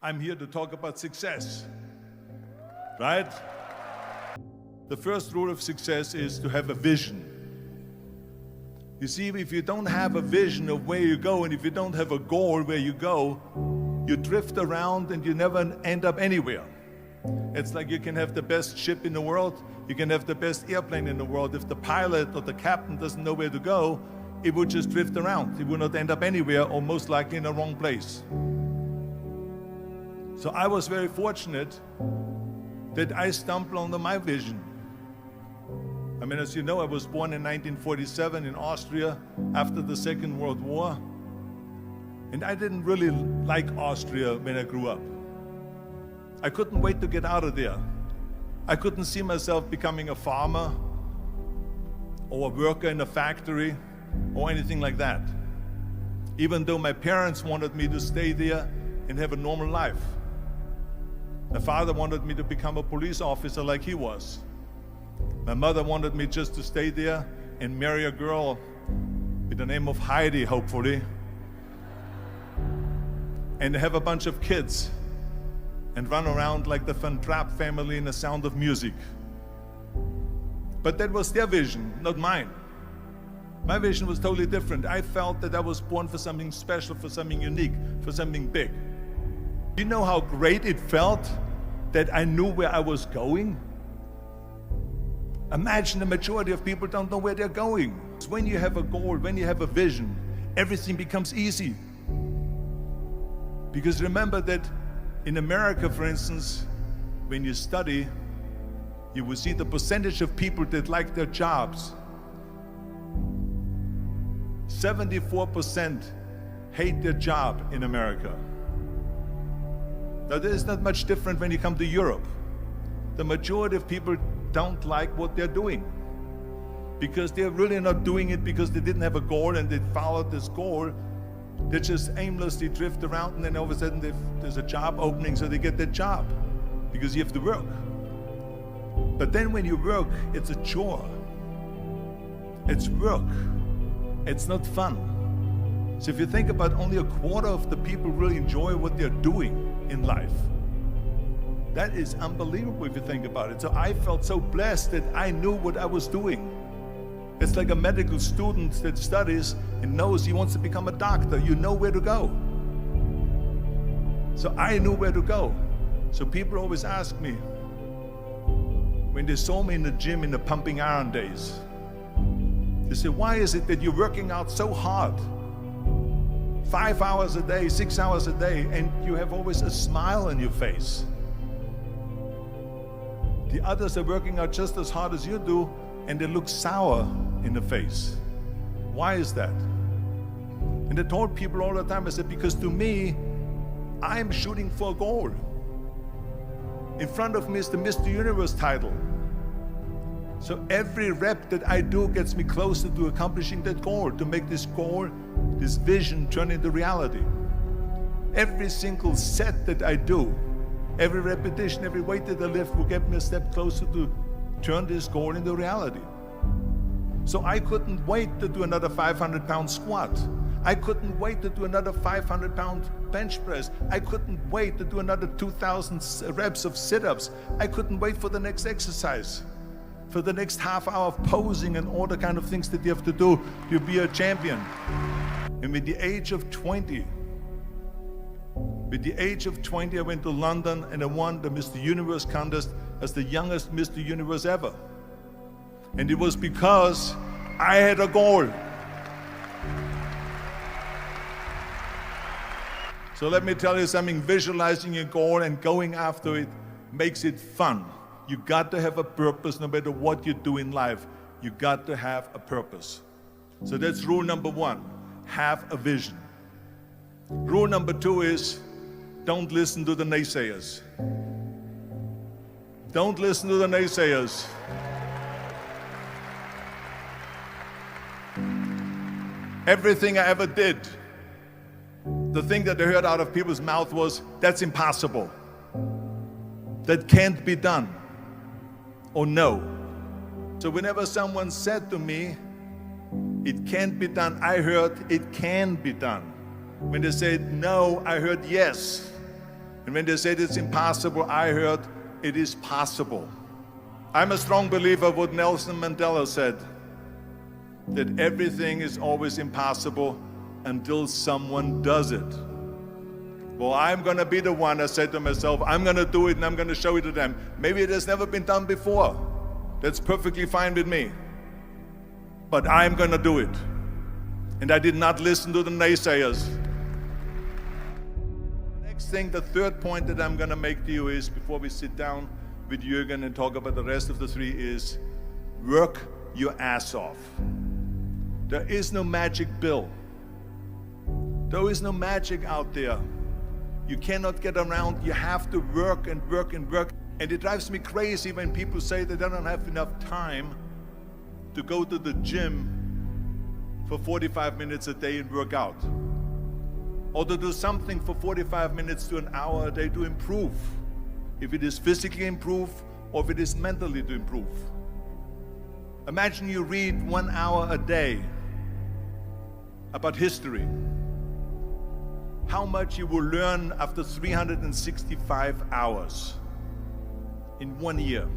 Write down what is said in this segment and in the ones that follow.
I'm here to talk about success, right? The first rule of success is to have a vision. You see, if you don't have a vision of where you go, and if you don't have a goal where you go, you drift around and you never end up anywhere. It's like you can have the best ship in the world, you can have the best airplane in the world. If the pilot or the captain doesn't know where to go, it would just drift around. It would not end up anywhere, or most likely in the wrong place. So I was very fortunate that I stumbled onto my vision. I mean, as you know, I was born in 1947 in Austria after the Second World War. And I didn't really like Austria when I grew up. I couldn't wait to get out of there. I couldn't see myself becoming a farmer or a worker in a factory or anything like that, even though my parents wanted me to stay there and have a normal life. My father wanted me to become a police officer like he was. My mother wanted me just to stay there and marry a girl with the name of Heidi, hopefully, and have a bunch of kids and run around like the Van Trapp family in The Sound of Music. But that was their vision, not mine. My vision was totally different. I felt that I was born for something special, for something unique, for something big. You know how great it felt that I knew where I was going? Imagine the majority of people don't know where they're going. When you have a goal, when you have a vision, everything becomes easy. Because remember that in America, for instance, when you study, you will see the percentage of people that like their jobs. 74% hate their job in America. Now, there's not much different when you come to Europe. The majority of people don't like what they're doing because they're really not doing it because they didn't have a goal and they followed this goal. They just aimlessly drift around, and then all of a sudden there's a job opening, so they get that job because you have to work. But then when you work, it's a chore. It's work. It's not fun. So if you think about, only a quarter of the people really enjoy what they're doing in life. That is unbelievable if you think about it. So I felt so blessed that I knew what I was doing. It's like a medical student that studies and knows he wants to become a doctor. You know where to go. So I knew where to go. So people always ask me, when they saw me in the gym in the pumping iron days, they say, why is it that you're working out so hard? 5 hours a day, 6 hours a day, and you have always a smile on your face. The others are working out just as hard as you do, and they look sour in the face. Why is that? And I told people all the time, I said, because to me, I'm shooting for a goal. In front of me is the Mr. Universe title. So every rep that I do gets me closer to accomplishing that goal, to make this goal, this vision turn into reality. Every single set that I do, every repetition, every weight that I lift will get me a step closer to turn this goal into reality. So I couldn't wait to do another 500-pound squat. I couldn't wait to do another 500-pound bench press. I couldn't wait to do another 2,000 reps of sit-ups. I couldn't wait for the next exercise, for the next half hour of posing and all the kind of things that you have to do to be a champion. And with the age of 20, I went to London and I won the Mr. Universe contest as the youngest Mr. Universe ever. And it was because I had a goal. So let me tell you something, visualizing a goal and going after it makes it fun. You got to have a purpose no matter what you do in life. You got to have a purpose. So that's rule number one, have a vision. Rule number two is, don't listen to the naysayers. Don't listen to the naysayers. Everything I ever did, the thing that I heard out of people's mouth was, that's impossible. That can't be done. Or no. So whenever someone said to me, it can't be done, I heard it can be done. When they said no, I heard yes. And when they said it's impossible, I heard it is possible. I'm a strong believer of what Nelson Mandela said, that everything is always impossible until someone does it. Well, I'm going to be the one, I said to myself, I'm going to do it and I'm going to show it to them. Maybe it has never been done before. That's perfectly fine with me. But I'm going to do it. And I did not listen to the naysayers. The next thing, the third point that I'm going to make to you is, before we sit down with Jürgen and talk about the rest of the three, is work your ass off. There is no magic pill. There is no magic out there. You cannot get around. You have to work and work and work. And it drives me crazy when people say that they don't have enough time to go to the gym for 45 minutes a day and work out. Or to do something for 45 minutes to an hour a day to improve. If it is physically improve or if it is mentally to improve. Imagine you read 1 hour a day about history. How much you will learn after 365 hours in 1 year.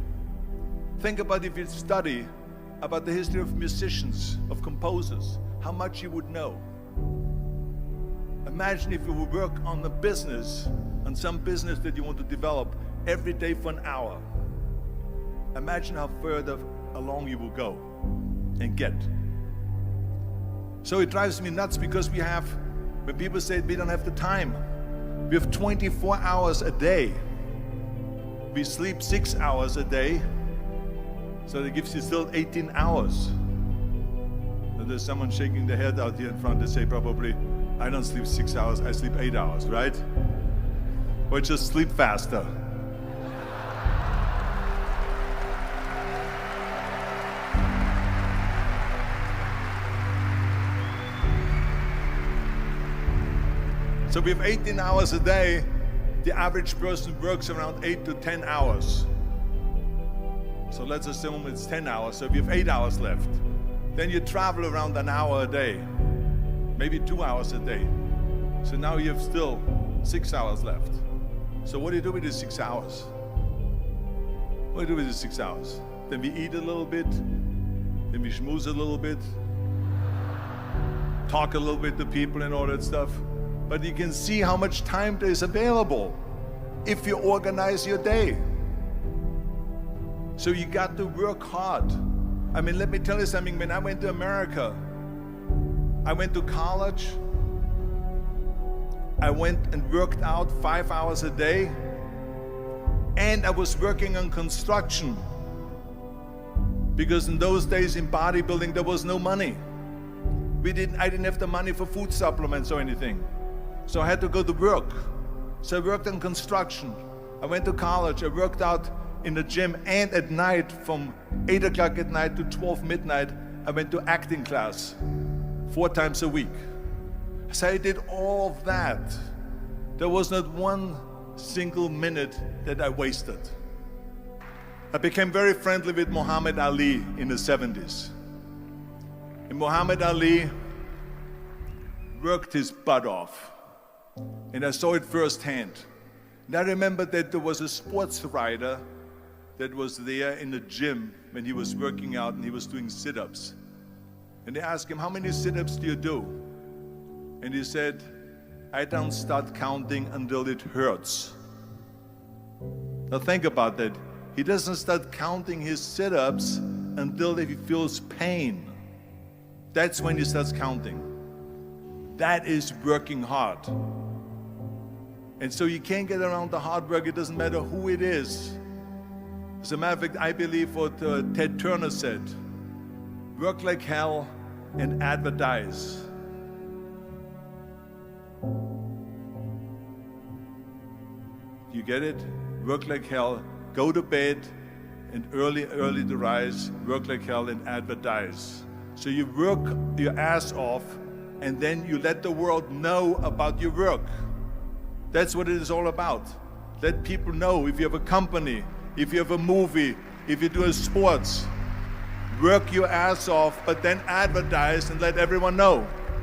Think about if you study about the history of musicians, of composers, how much you would know. Imagine if you would work on a business, on some business that you want to develop every day for an hour. Imagine how further along you will go and get. So it drives me nuts because when people say we don't have the time, we have 24 hours a day. We sleep 6 hours a day, so that gives you still 18 hours. So there's someone shaking their head out here in front. They say probably, I don't sleep 6 hours, I sleep 8 hours, right? Or just sleep faster. So we have 18 hours a day. The average person works around 8 to 10 hours. So let's assume it's 10 hours, so we have 8 hours left. Then you travel around an hour a day, maybe 2 hours a day. So now you have still 6 hours left. So what do you do with these 6 hours? What do you do with these 6 hours? Then we eat a little bit, then we schmooze a little bit, talk a little bit to people and all that stuff. But you can see how much time there is available if you organize your day. So you got to work hard. I mean, let me tell you something. When I went to America, I went to college. I went and worked out 5 hours a day. And I was working on construction. Because in those days in bodybuilding, there was no money. I didn't have the money for food supplements or anything. So I had to go to work. So I worked on construction. I went to college. I worked out in the gym, and at night from 8 o'clock at night to 12 midnight, I went to acting class 4 times a week. So I did all of that. There was not one single minute that I wasted. I became very friendly with Muhammad Ali in the 70s. And Muhammad Ali worked his butt off. And I saw it firsthand. And I remember that there was a sports writer that was there in the gym when he was working out and he was doing sit-ups. And they asked him, how many sit-ups do you do? And he said, I don't start counting until it hurts. Now think about that. He doesn't start counting his sit-ups until he feels pain. That's when he starts counting. That is working hard. And so you can't get around the hard work. It doesn't matter who it is. As a matter of fact, I believe what Ted Turner said, work like hell and advertise. You get it? Work like hell, go to bed, and early to rise, work like hell and advertise. So you work your ass off, and then you let the world know about your work. That's what it is all about. Let people know. If you have a company, if you have a movie, if you do a sports, work your ass off, but then advertise and let everyone know.